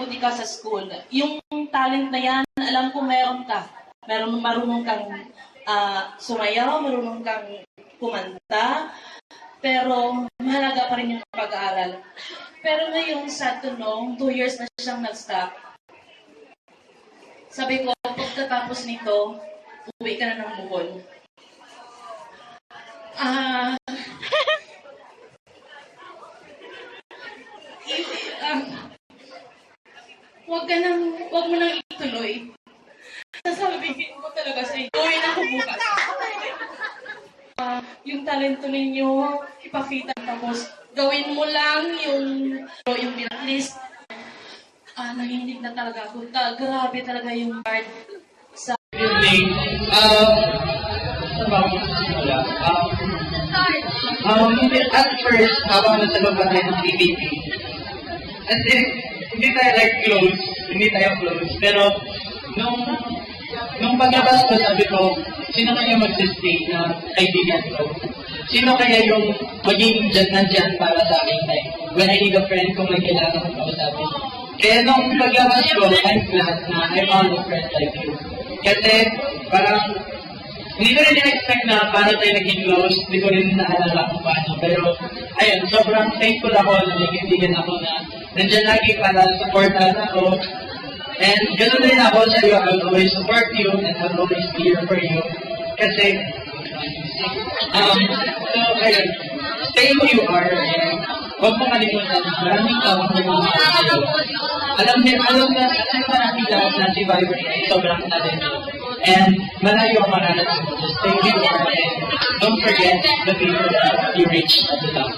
mabuti ka sa school. Yung talent na yan, alam ko meron ka. Marunong kang sumayaw, marunong kang kumanta, pero mahalaga pa rin yung pag-aaral. Pero ngayon, sad to know, 2 years na siyang nag-stop. Sabi ko, pagkatapos nito, uwi ka na ng Bohol. Huwag mo nang ituloy. Sasabihin ko talaga sa inyo, uwi na ako bukas. Yung talento ninyo, ipakita, tapos gawin mo lang yung blacklist. Nanginig na talaga ako. Grabe talaga yung part sa... At first, habang nasa baba tayo ng TVP, as in, hindi tayo close, pero nung paglabas ko, sabi ko, sino kaya magsistay na kaibigan ko? Sino kaya yung magiging nandyan para sa akin when I need a friend kung may kailangan ko kausapin? Kaya nung paglabas ko, I'm glad na I found a friend like you. Kasi parang, hindi ko rin expect na paano tayo naging close, hindi ko rin naalala kung paano. Pero, ayun, sobrang thankful ako na nagkaibigan ako na nandyan lagi para supportan ako. And ganoon rin ako sa iyo, I will always support you and I will always be here for you. Kasi, so, ayun, stay who you are. And huwag mong kalimutan, maraming tawag na mga sa'yo. Alam na natin lahat na si Viber ay sobrang talented. And malayo ang maranasan mo. Just stay who you are and don't forget the people that you reach at the top.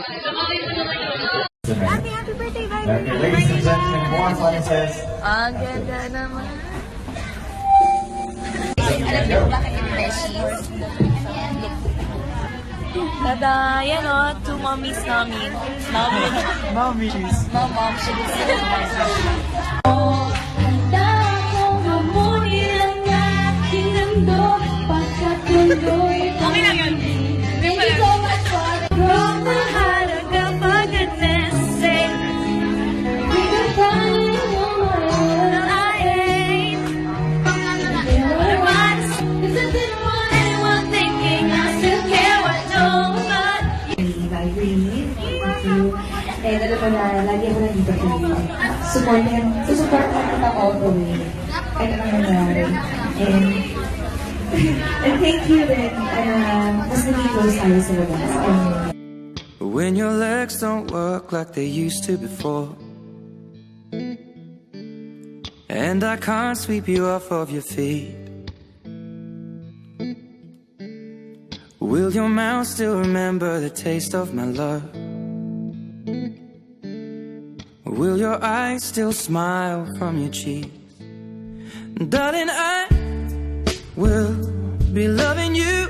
Happy birthday, Viber! Okay, ladies and gentlemen, Juan Sonny says... Ang ganda naman. Alam niyo ba bakit yung Freshies? Tada! Yan o, 2 mommies namin. Mommies! Mom, should we see this? Okay lang yun. Thank you so much for the growth. Mahalaga pag-goodness. Say, we can find no, I ain't. Otherwise, cause I didn't want anyone thinking I still care what nobody. And alam ko na, lagi ako nandito for you. Susuportahan kita all the way. Kahit anong nangyari. And thank you rin, mas naging close tayo sa labas. When your legs don't work like they used to before, and I can't sweep you off of your feet, will your mouth still remember the taste of my love? Will your eyes still smile from your cheeks? Darling, I will be loving you